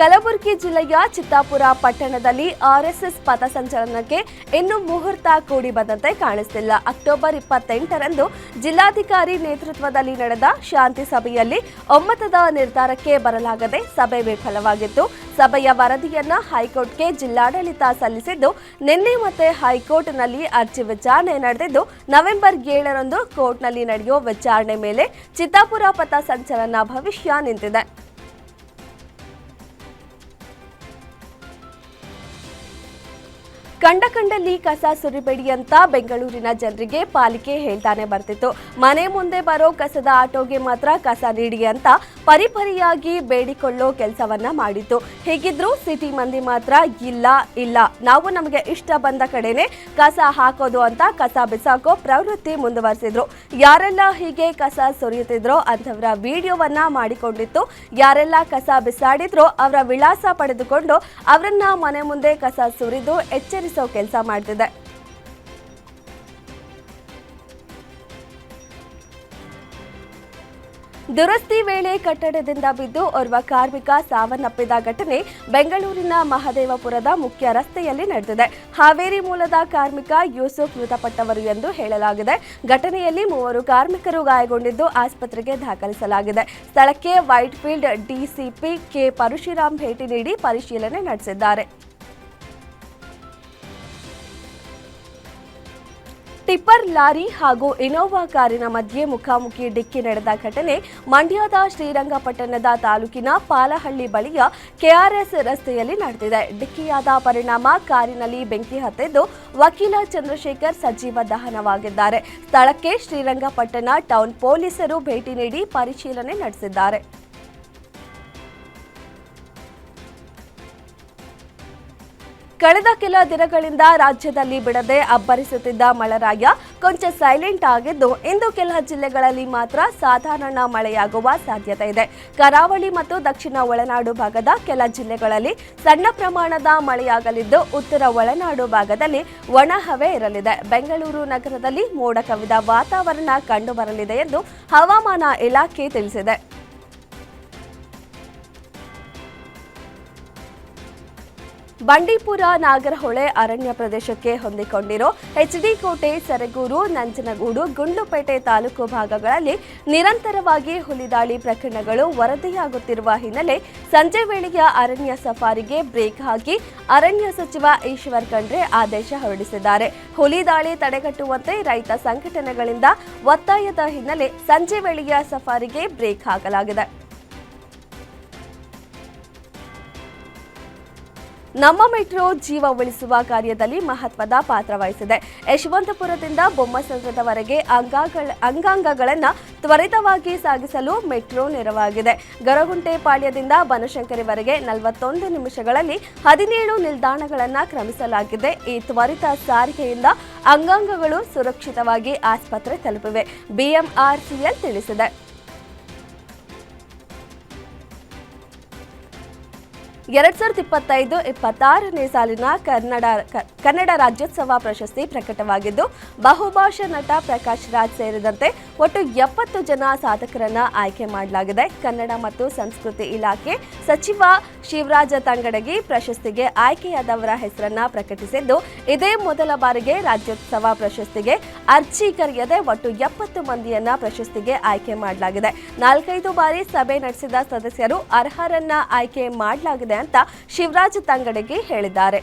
ಕಲಬುರಗಿ ಜಿಲ್ಲೆಯ ಚಿತ್ತಾಪುರ ಪಟ್ಟಣದಲ್ಲಿ ಆರ್ಎಸ್ಎಸ್ ಪಥಸಂಚಲನಕ್ಕೆ ಇನ್ನು ಮುಹೂರ್ತ ಕೂಡಿ ಬಂದಂತೆ ಕಾಣಿಸ್ತಿಲ್ಲ. ಅಕ್ಟೋಬರ್ 28ರಂದು ಜಿಲ್ಲಾಧಿಕಾರಿ ನೇತೃತ್ವದಲ್ಲಿ ನಡೆದ ಶಾಂತಿ ಸಭೆಯಲ್ಲಿ ಒಮ್ಮತದ ನಿರ್ಧಾರಕ್ಕೆ ಬರಲಾಗದೆ ಸಭೆ ವಿಫಲವಾಗಿತ್ತು. ಸಭೆಯ ವರದಿಯನ್ನ ಹೈಕೋರ್ಟ್ಗೆ ಜಿಲ್ಲಾಡಳಿತ ಸಲ್ಲಿಸಿದ್ದು, ನಿನ್ನೆ ಮತ್ತೆ ಹೈಕೋರ್ಟ್ನಲ್ಲಿ ಅರ್ಜಿ ವಿಚಾರಣೆ ನಡೆದಿದ್ದು, ನವೆಂಬರ್ 7ರಂದು ಕೋರ್ಟ್ನಲ್ಲಿ ನಡೆಯುವ ವಿಚಾರಣೆ ಮೇಲೆ ಚಿತ್ತಾಪುರ ಪಥಸಂಚಲನ ಭವಿಷ್ಯ ನಿಂತಿದೆ. ಕಂಡಲ್ಲಿ ಕಸ ಸುರಿಬೇಡಿ ಅಂತ ಬೆಂಗಳೂರಿನ ಜನರಿಗೆ ಪಾಲಿಕೆ ಹೇಳ್ತಾನೆ ಬರ್ತಿತ್ತು. ಮನೆ ಮುಂದೆ ಬರೋ ಕಸದ ಆಟೋಗೆ ಮಾತ್ರ ಕಸ ನೀಡಿ ಅಂತ ಪರಿಪರಿಯಾಗಿ ಬೇಡಿಕೊಳ್ಳೋ ಕೆಲಸವನ್ನ ಮಾಡಿತ್ತು. ಹೀಗಿದ್ರೂ ಸಿಟಿ ಮಂದಿ ಮಾತ್ರ ಇಲ್ಲ ನಾವು ನಮಗೆ ಇಷ್ಟ ಬಂದ ಕಡೆನೆ ಕಸ ಹಾಕೋದು ಅಂತ ಕಸ ಬಿಸಾಕೋ ಪ್ರವೃತ್ತಿ ಮುಂದುವರೆಸಿದ್ರು. ಯಾರೆಲ್ಲ ಹೀಗೆ ಕಸ ಸುರಿಯುತ್ತಿದ್ರೋ ಅಂಥವರ ವಿಡಿಯೋವನ್ನ ಮಾಡಿಕೊಂಡಿತ್ತು. ಯಾರೆಲ್ಲ ಕಸ ಬಿಸಾಡಿದ್ರೋ ಅವರ ವಿಳಾಸ ಪಡೆದುಕೊಂಡು ಅವರನ್ನ ಮನೆ ಮುಂದೆ ಕಸ ಸುರಿದು ಎಚ್ಚರಿಸೋ ಕೆಲಸ ಮಾಡ್ತಿದೆ. ದುರಸ್ತಿ ವೇಳೆ ಕಟ್ಟಡದಿಂದ ಬಿದ್ದು ಓರ್ವ ಕಾರ್ಮಿಕ ಸಾವನ್ನಪ್ಪಿದ ಘಟನೆ ಬೆಂಗಳೂರಿನ ಮಹದೇವಪುರದ ಮುಖ್ಯ ರಸ್ತೆಯಲ್ಲಿ ನಡೆದಿದೆ. ಹಾವೇರಿ ಮೂಲದ ಕಾರ್ಮಿಕ ಯೂಸುಫ್ ಮೃತಪಟ್ಟವರು ಎಂದು ಹೇಳಲಾಗಿದೆ. ಘಟನೆಯಲ್ಲಿ 3 ಕಾರ್ಮಿಕರು ಗಾಯಗೊಂಡಿದ್ದು ಆಸ್ಪತ್ರೆಗೆ ದಾಖಲಿಸಲಾಗಿದೆ. ಸ್ಥಳಕ್ಕೆ ವೈಟ್ಫೀಲ್ಡ್ ಡಿಸಿಪಿ ಕೆ ಪರಶುರಾಮ್ ಭೇಟಿ ನೀಡಿ ಪರಿಶೀಲನೆ ನಡೆಸಿದ್ದಾರೆ. ಟಿಪ್ಪರ್ ಲಾರಿ ಹಾಗೂ ಇನೋವಾ ಕಾರಿನ ಮಧ್ಯೆ ಮುಖಾಮುಖಿ ಡಿಕ್ಕಿ ನಡೆದ ಘಟನೆ ಮಂಡ್ಯದ ಶ್ರೀರಂಗಪಟ್ಟಣದ ತಾಲೂಕಿನ ಪಾಲಹಳ್ಳಿ ಬಳಿಯ ಕೆಆರ್ಎಸ್ ರಸ್ತೆಯಲ್ಲಿ ನಡೆದಿದೆ. ಡಿಕ್ಕಿಯಾದ ಪರಿಣಾಮ ಕಾರಿನಲ್ಲಿ ಬೆಂಕಿ ಹತ್ತಿದ್ದು ವಕೀಲ ಚಂದ್ರಶೇಖರ್ ಸಜೀವ ದಹನವಾಗಿದ್ದಾರೆ. ಸ್ಥಳಕ್ಕೆ ಶ್ರೀರಂಗಪಟ್ಟಣ ಟೌನ್ ಪೊಲೀಸರು ಭೇಟಿ ನೀಡಿ ಪರಿಶೀಲನೆ ನಡೆಸಿದ್ದಾರೆ. ಕಳೆದ ಕೆಲ ದಿನಗಳಿಂದ ರಾಜ್ಯದಲ್ಲಿ ಬಿಡದೆ ಅಬ್ಬರಿಸುತ್ತಿದ್ದ ಮಳೆರಾಯ ಕೊಂಚ ಸೈಲೆಂಟ್ ಆಗಿದ್ದು, ಇಂದು ಕೆಲ ಜಿಲ್ಲೆಗಳಲ್ಲಿ ಮಾತ್ರ ಸಾಧಾರಣ ಮಳೆಯಾಗುವ ಸಾಧ್ಯತೆ ಇದೆ. ಕರಾವಳಿ ಮತ್ತು ದಕ್ಷಿಣ ಒಳನಾಡು ಭಾಗದ ಕೆಲ ಜಿಲ್ಲೆಗಳಲ್ಲಿ ಸಣ್ಣ ಪ್ರಮಾಣದ ಮಳೆಯಾಗಲಿದ್ದು, ಉತ್ತರ ಒಳನಾಡು ಭಾಗದಲ್ಲಿ ಒಣಹವೆ ಇರಲಿದೆ. ಬೆಂಗಳೂರು ನಗರದಲ್ಲಿ ಮೋಡ ಕವಿದ ವಾತಾವರಣ ಕಂಡುಬರಲಿದೆ ಎಂದು ಹವಾಮಾನ ಇಲಾಖೆ ತಿಳಿಸಿದೆ. ಬಂಡೀಪುರ ನಾಗರಹೊಳೆ ಅರಣ್ಯ ಪ್ರದೇಶಕ್ಕೆ ಹೊಂದಿಕೊಂಡಿರೋ ಎಚ್ಡಿ ಕೋಟೆ, ಸರಗೂರು, ನಂಜನಗೂಡು, ಗುಂಡ್ಲುಪೇಟೆ ತಾಲೂಕು ಭಾಗಗಳಲ್ಲಿ ನಿರಂತರವಾಗಿ ಹುಲಿದಾಳಿ ಪ್ರಕರಣಗಳು ವರದಿಯಾಗುತ್ತಿರುವ ಹಿನ್ನೆಲೆ ಸಂಜೆ ವೇಳೆಯ ಅರಣ್ಯ ಸಫಾರಿಗೆ ಬ್ರೇಕ್ ಹಾಕಿ ಅರಣ್ಯ ಸಚಿವ ಈಶ್ವರ್ ಖಂಡ್ರೆ ಆದೇಶ ಹೊರಡಿಸಿದ್ದಾರೆ. ಹುಲಿದಾಳಿ ತಡೆಗಟ್ಟುವಂತೆ ರೈತ ಸಂಘಟನೆಗಳಿಂದ ಒತ್ತಾಯದ ಹಿನ್ನೆಲೆ ಸಂಜೆ ವೇಳೆಯ ಸಫಾರಿಗೆ ಬ್ರೇಕ್ ಹಾಕಲಾಗಿದೆ. ನಮ್ಮ ಮೆಟ್ರೋ ಜೀವ ಉಳಿಸುವ ಕಾರ್ಯದಲ್ಲಿ ಮಹತ್ವದ ಪಾತ್ರ ವಹಿಸಿದೆ. ಯಶವಂತಪುರದಿಂದ ಬೊಮ್ಮಸಂದ್ರದವರೆಗೆ ಅಂಗಾಂಗಗಳನ್ನು ತ್ವರಿತವಾಗಿ ಸಾಗಿಸಲು ಮೆಟ್ರೋ ನೆರವಾಗಿದೆ. ಗರಗುಂಟೆಪಾಳ್ಯದಿಂದ ಬನಶಂಕರಿವರೆಗೆ 41 ನಿಮಿಷಗಳಲ್ಲಿ 17 ನಿಲ್ದಾಣಗಳನ್ನು ಕ್ರಮಿಸಲಾಗಿದೆ. ಈ ತ್ವರಿತ ಸಾರಿಗೆಯಿಂದ ಅಂಗಾಂಗಗಳು ಸುರಕ್ಷಿತವಾಗಿ ಆಸ್ಪತ್ರೆ ತಲುಪಿವೆ, ಬಿಎಂಆರ್ಸಿಎಲ್ ತಿಳಿಸಿದೆ. 2025-26ನೇ ಸಾಲಿನ ಕನ್ನಡ ರಾಜ್ಯೋತ್ಸವ ಪ್ರಶಸ್ತಿ ಪ್ರಕಟವಾಗಿದ್ದು, ಬಹುಭಾಷಾ ನಟ ಪ್ರಕಾಶ್ ರಾಜ್ ಸೇರಿದಂತೆ ಒಟ್ಟು 70 ಜನ ಸಾಧಕರನ್ನ ಆಯ್ಕೆ ಮಾಡಲಾಗಿದೆ. ಕನ್ನಡ ಮತ್ತು ಸಂಸ್ಕೃತಿ ಇಲಾಖೆ ಸಚಿವ ಶಿವರಾಜ ತಂಗಡಗಿ ಪ್ರಶಸ್ತಿಗೆ ಆಯ್ಕೆಯಾದವರ ಹೆಸರನ್ನ ಪ್ರಕಟಿಸಿದ್ದು, ಇದೇ ಮೊದಲ ಬಾರಿಗೆ ರಾಜ್ಯೋತ್ಸವ ಪ್ರಶಸ್ತಿಗೆ ಅರ್ಜಿ ಕರೆಯದೆ ಒಟ್ಟು 70 ಮಂದಿಯನ್ನ ಪ್ರಶಸ್ತಿಗೆ ಆಯ್ಕೆ ಮಾಡಲಾಗಿದೆ. 4-5 ಬಾರಿ ಸಭೆ ನಡೆಸಿದ ಸದಸ್ಯರು ಅರ್ಹರನ್ನ ಆಯ್ಕೆ ಮಾಡಲಾಗಿದೆ ಅಂತ ಶಿವರಾಜ ತಂಗಡಗಿ ಹೇಳಿದ್ದಾರೆ.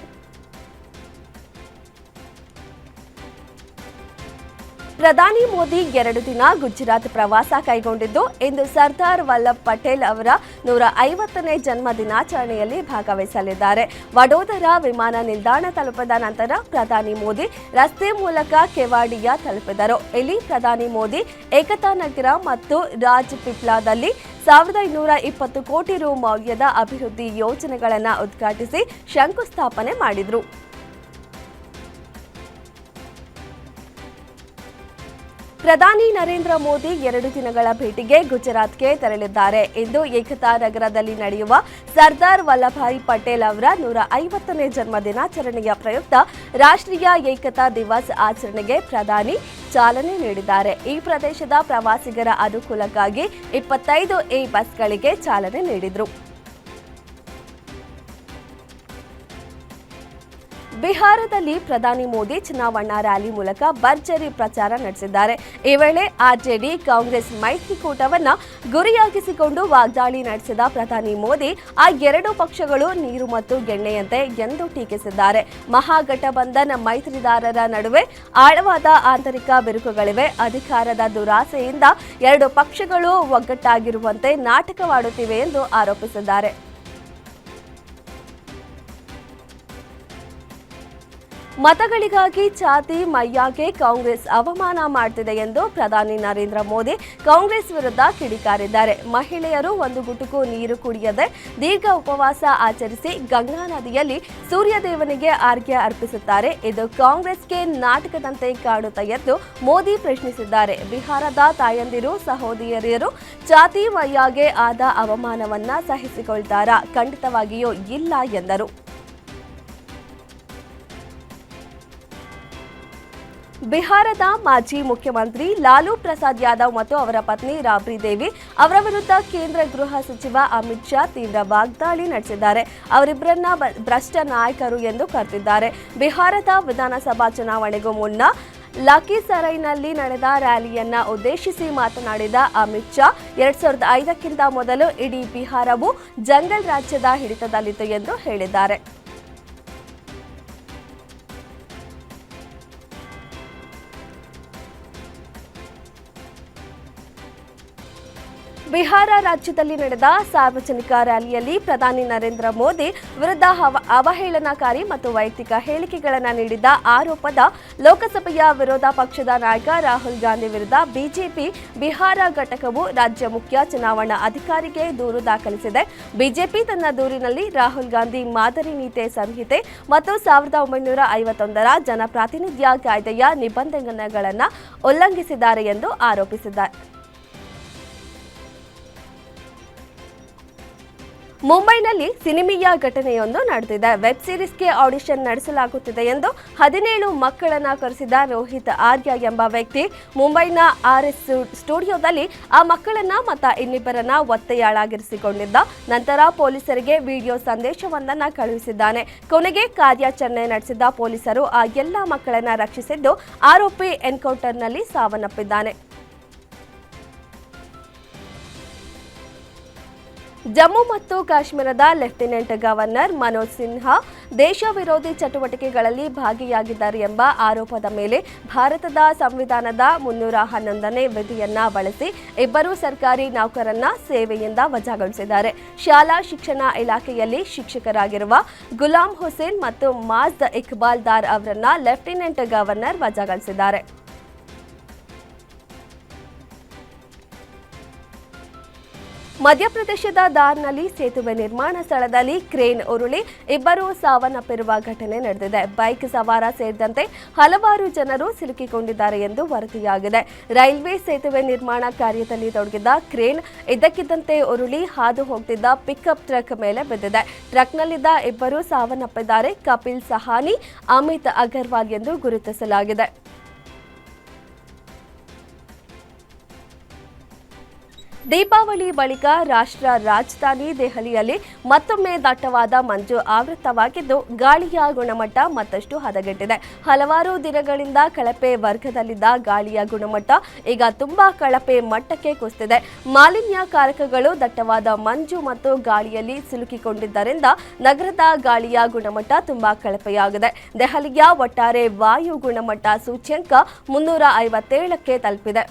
ಪ್ರಧಾನಿ ಮೋದಿ 2 ದಿನ ಗುಜರಾತ್ ಪ್ರವಾಸ ಕೈಗೊಂಡಿದ್ದು, ಇಂದು ಸರ್ದಾರ್ ವಲ್ಲಭ್ ಪಟೇಲ್ ಅವರ 150ನೇ ಜನ್ಮ ದಿನಾಚರಣೆಯಲ್ಲಿ ಭಾಗವಹಿಸಲಿದ್ದಾರೆ. ವಡೋದರಾ ವಿಮಾನ ನಿಲ್ದಾಣ ತಲುಪಿದ ನಂತರ ಪ್ರಧಾನಿ ಮೋದಿ ರಸ್ತೆ ಮೂಲಕ ಕೆವಾಡಿಯಾ ತಲುಪಿದರು. ಇಲ್ಲಿ ಪ್ರಧಾನಿ ಮೋದಿ ಏಕತಾ ನಗರ ಮತ್ತು ರಾಜ್ಪಿಪ್ಲಾದಲ್ಲಿ 1220 ಕೋಟಿ ರು ಮೌಲ್ಯದ ಅಭಿವೃದ್ಧಿ ಯೋಜನೆಗಳನ್ನು ಉದ್ಘಾಟಿಸಿ ಶಂಕುಸ್ಥಾಪನೆ ಮಾಡಿದರು. ಪ್ರಧಾನಿ ನರೇಂದ್ರ ಮೋದಿ 2 ದಿನಗಳ ಭೇಟಿಗೆ ಗುಜರಾತ್ಗೆ ತೆರಳಿದ್ದಾರೆ. ಇಂದು ಏಕತಾ ನಗರದಲ್ಲಿ ನಡೆಯುವ ಸರ್ದಾರ್ ವಲ್ಲಭಾಯ್ ಪಟೇಲ್ ಅವರ 150ನೇ ಜನ್ಮ ದಿನಾಚರಣೆಯ ಪ್ರಯುಕ್ತ ರಾಷ್ಟ್ರೀಯ ಏಕತಾ ದಿವಸ್ ಆಚರಣೆಗೆ ಪ್ರಧಾನಿ ಚಾಲನೆ ನೀಡಿದ್ದಾರೆ. ಈ ಪ್ರದೇಶದ ಪ್ರವಾಸಿಗರ ಅನುಕೂಲಕ್ಕಾಗಿ 25 ಬಸ್ಗಳಿಗೆ ಚಾಲನೆ ನೀಡಿದರು. ಬಿಹಾರದಲ್ಲಿ ಪ್ರಧಾನಿ ಮೋದಿ ಚುನಾವಣಾ ರ್ಯಾಲಿ ಮೂಲಕ ಭರ್ಜರಿ ಪ್ರಚಾರ ನಡೆಸಿದ್ದಾರೆ. ಈ ವೇಳೆ ಆರ್ಜೆಡಿ ಕಾಂಗ್ರೆಸ್ ಮೈತ್ರಿಕೂಟವನ್ನ ಗುರಿಯಾಗಿಸಿಕೊಂಡು ವಾಗ್ದಾಳಿ ನಡೆಸಿದ ಪ್ರಧಾನಿ ಮೋದಿ ಆ ಎರಡೂ ಪಕ್ಷಗಳು ನೀರು ಮತ್ತು ಗೆಣ್ಣೆಯಂತೆ ಎಂದು ಟೀಕಿಸಿದ್ದಾರೆ. ಮಹಾಗಠಬಂಧನ್ ಮೈತ್ರಿದಾರರ ನಡುವೆ ಆಳವಾದ ಆಂತರಿಕ ಬಿರುಕುಗಳಿವೆ. ಅಧಿಕಾರದ ದುರಾಸೆಯಿಂದ ಎರಡು ಪಕ್ಷಗಳು ಒಗ್ಗಟ್ಟಾಗಿರುವಂತೆ ನಾಟಕವಾಡುತ್ತಿವೆ ಎಂದು ಆರೋಪಿಸಿದ್ದಾರೆ. ಮತಗಳಿಗಾಗಿ ಛಾತಿ ಮೈಯಾಗೆ ಕಾಂಗ್ರೆಸ್ ಅವಮಾನ ಮಾಡುತ್ತಿದೆ ಎಂದು ಪ್ರಧಾನಿ ನರೇಂದ್ರ ಮೋದಿ ಕಾಂಗ್ರೆಸ್ ವಿರುದ್ಧ ಕಿಡಿಕಾರಿದ್ದಾರೆ. ಮಹಿಳೆಯರು ಒಂದು ಗುಟುಕು ನೀರು ಕುಡಿಯದೆ ದೀರ್ಘ ಉಪವಾಸ ಆಚರಿಸಿ ಗಂಗಾ ನದಿಯಲ್ಲಿ ಸೂರ್ಯದೇವನಿಗೆ ಅರ್ಘ್ಯ ಅರ್ಪಿಸುತ್ತಾರೆ. ಇದು ಕಾಂಗ್ರೆಸ್ಗೆ ನಾಟಕದಂತೆ ಕಾಣುತ್ತಾ ಎಂದು ಮೋದಿ ಪ್ರಶ್ನಿಸಿದ್ದಾರೆ. ಬಿಹಾರದ ತಾಯಂದಿರು ಸಹೋದರಿಯರು ಛಾತಿ ಮೈಯಾಗೆ ಆದ ಅವಮಾನವನ್ನ ಸಹಿಸಿಕೊಳ್ತಾರಾ? ಖಂಡಿತವಾಗಿಯೂ ಇಲ್ಲ ಎಂದರು. ಬಿಹಾರದ ಮಾಜಿ ಮುಖ್ಯಮಂತ್ರಿ ಲಾಲೂ ಪ್ರಸಾದ್ ಯಾದವ್ ಮತ್ತು ಅವರ ಪತ್ನಿ ರಾಬ್ರಿ ದೇವಿ ಅವರ ವಿರುದ್ಧ ಕೇಂದ್ರ ಗೃಹ ಸಚಿವ ಅಮಿತ್ ಶಾ ತೀವ್ರ ವಾಗ್ದಾಳಿ ನಡೆಸಿದ್ದಾರೆ. ಅವರಿಬ್ಬರನ್ನ ಭ್ರಷ್ಟ ನಾಯಕರು ಎಂದು ಕರೆದಿದ್ದಾರೆ. ಬಿಹಾರದ ವಿಧಾನಸಭಾ ಚುನಾವಣೆಗೂ ಮುನ್ನ ಲಖೀಸರೈನಲ್ಲಿ ನಡೆದ ರ್ಯಾಲಿಯನ್ನ ಉದ್ದೇಶಿಸಿ ಮಾತನಾಡಿದ ಅಮಿತ್ ಶಾ 2005ಕ್ಕಿಂತ ಮೊದಲು ಇಡೀ ಬಿಹಾರವು ಜಂಗಲ್ ರಾಜ್ಯದ ಹಿಡಿತದಲ್ಲಿತ್ತು ಎಂದು ಹೇಳಿದ್ದಾರೆ. ಬಿಹಾರ ರಾಜ್ಯದಲ್ಲಿ ನಡೆದ ಸಾರ್ವಜನಿಕ ರ್ಯಾಲಿಯಲ್ಲಿ ಪ್ರಧಾನಿ ನರೇಂದ್ರ ಮೋದಿ ವಿರುದ್ಧ ಅವಹೇಳನಕಾರಿ ಮತ್ತು ವೈಯಕ್ತಿಕ ಹೇಳಿಕೆಗಳನ್ನು ನೀಡಿದ್ದ ಆರೋಪದ ಲೋಕಸಭೆಯ ವಿರೋಧ ಪಕ್ಷದ ನಾಯಕ ರಾಹುಲ್ ಗಾಂಧಿ ವಿರುದ್ಧ ಬಿಜೆಪಿ ಬಿಹಾರ ಘಟಕವು ರಾಜ್ಯ ಮುಖ್ಯ ಚುನಾವಣಾ ಅಧಿಕಾರಿಗೆ ದೂರು ದಾಖಲಿಸಿದೆ. ಬಿಜೆಪಿ ತನ್ನ ದೂರಿನಲ್ಲಿ ರಾಹುಲ್ ಗಾಂಧಿ ಮಾದರಿ ನೀತಿ ಸಂಹಿತೆ ಮತ್ತು 1951ರ ಜನಪ್ರಾತಿನಿಧ್ಯ ಕಾಯ್ದೆಯ ನಿಬಂಧನೆಗಳನ್ನು ಉಲ್ಲಂಘಿಸಿದ್ದಾರೆ ಎಂದು ಆರೋಪಿಸಿದ್ದಾರೆ. ಮುಂಬೈನಲ್ಲಿ ಸಿನಿಮೀಯ ಘಟನೆಯೊಂದು ನಡೆದಿದೆ. ವೆಬ್ ಸೀರೀಸ್ಗೆ ಆಡಿಷನ್ ನಡೆಸಲಾಗುತ್ತಿದೆ ಎಂದು 17 ಮಕ್ಕಳನ್ನ ಕರೆಸಿದ ರೋಹಿತ್ ಆರ್ಯ ಎಂಬ ವ್ಯಕ್ತಿ ಮುಂಬೈನ RS ಸ್ಟುಡಿಯೋದಲ್ಲಿ ಆ ಮಕ್ಕಳನ್ನ ಮತ್ತು ಇನ್ನಿಬ್ಬರನ್ನ ಒತ್ತೆಯಾಳಾಗಿರಿಸಿಕೊಂಡಿದ್ದ. ನಂತರ ಪೊಲೀಸರಿಗೆ ವಿಡಿಯೋ ಸಂದೇಶವೊಂದನ್ನು ಕಳುಹಿಸಿದ್ದಾನೆ. ಕೊನೆಗೆ ಕಾರ್ಯಾಚರಣೆ ನಡೆಸಿದ್ದ ಪೊಲೀಸರು ಆ ಎಲ್ಲ ಮಕ್ಕಳನ್ನ ರಕ್ಷಿಸಿದ್ದು ಆರೋಪಿ ಎನ್ಕೌಂಟರ್ನಲ್ಲಿ ಸಾವನ್ನಪ್ಪಿದ್ದಾನೆ. ಜಮ್ಮು ಮತ್ತು ಕಾಶ್ಮೀರದ ಲೆಫ್ಟಿನೆಂಟ್ ಗವರ್ನರ್ ಮನೋಜ್ ಸಿನ್ಹಾ ದೇಶ ವಿರೋಧಿ ಚಟುವಟಿಕೆಗಳಲ್ಲಿ ಭಾಗಿಯಾಗಿದ್ದಾರೆ ಎಂಬ ಆರೋಪದ ಮೇಲೆ ಭಾರತದ ಸಂವಿಧಾನದ 311ನೇ ವಿಧಿಯನ್ನ ಬಳಸಿ ಇಬ್ಬರು ಸರ್ಕಾರಿ ನೌಕರರನ್ನ ಸೇವೆಯಿಂದ ವಜಾಗೊಳಿಸಿದ್ದಾರೆ. ಶಾಲಾ ಶಿಕ್ಷಣ ಇಲಾಖೆಯಲ್ಲಿ ಶಿಕ್ಷಕರಾಗಿರುವ ಗುಲಾಂ ಹುಸೇನ್ ಮತ್ತು ಮಾಜ್ದ್ ಇಕ್ಬಾಲ್ ದಾರ್ ಅವರನ್ನ ಲೆಫ್ಟಿನೆಂಟ್ ಗವರ್ನರ್ ವಜಾಗೊಳಿಸಿದ್ದಾರೆ. ಮಧ್ಯಪ್ರದೇಶದ ದಾರ್ನಲ್ಲಿ ಸೇತುವೆ ನಿರ್ಮಾಣ ಸ್ಥಳದಲ್ಲಿ ಕ್ರೇನ್ ಉರುಳಿ ಇಬ್ಬರು ಸಾವನ್ನಪ್ಪಿರುವ ಘಟನೆ ನಡೆದಿದೆ. ಬೈಕ್ ಸವಾರ ಸೇರಿದಂತೆ ಹಲವಾರು ಜನರು ಸಿಲುಕಿಕೊಂಡಿದ್ದಾರೆ ಎಂದು ವರದಿಯಾಗಿದೆ. ರೈಲ್ವೆ ಸೇತುವೆ ನಿರ್ಮಾಣ ಕಾರ್ಯದಲ್ಲಿ ತೊಡಗಿದ್ದ ಕ್ರೇನ್ ಇದ್ದಕ್ಕಿದ್ದಂತೆ ಉರುಳಿ ಹಾದು ಹೋಗ್ತಿದ್ದ ಪಿಕಪ್ ಟ್ರಕ್ ಮೇಲೆ ಬಿದ್ದಿದೆ. ಟ್ರಕ್ನಲ್ಲಿದ್ದ ಇಬ್ಬರು ಸಾವನ್ನಪ್ಪಿದ್ದಾರೆ. ಕಪಿಲ್ ಸಹಾನಿ, ಅಮಿತ್ ಅಗರ್ವಾಲ್ ಎಂದು ಗುರುತಿಸಲಾಗಿದೆ. ದೀಪಾವಳಿ ಬಳಿಕ ರಾಷ್ಟ್ರ ರಾಜಧಾನಿ ದೆಹಲಿಯಲ್ಲಿ ಮತ್ತೊಮ್ಮೆ ದಟ್ಟವಾದ ಮಂಜು ಆವೃತವಾಗಿದ್ದು ಗಾಳಿಯ ಗುಣಮಟ್ಟ ಮತ್ತಷ್ಟು ಹದಗೆಟ್ಟಿದೆ. ಹಲವಾರು ದಿನಗಳಿಂದ ಕಳಪೆ ವರ್ಗದಲ್ಲಿದ್ದ ಗಾಳಿಯ ಗುಣಮಟ್ಟ ಈಗ ತುಂಬಾ ಕಳಪೆ ಮಟ್ಟಕ್ಕೆ ಕುಸಿದಿದೆ. ಮಾಲಿನ್ಯಕಾರಕಗಳು ದಟ್ಟವಾದ ಮಂಜು ಮತ್ತು ಗಾಳಿಯಲ್ಲಿ ಸಿಲುಕಿಕೊಂಡಿದ್ದರಿಂದ ನಗರದ ಗಾಳಿಯ ಗುಣಮಟ್ಟ ತುಂಬಾ ಕಳಪೆಯಾಗಿದೆ. ದೆಹಲಿಯ ಒಟ್ಟಾರೆ ವಾಯು ಗುಣಮಟ್ಟ ಸೂಚ್ಯಂಕ 357ಕ್ಕೆ ತಲುಪಿದೆ.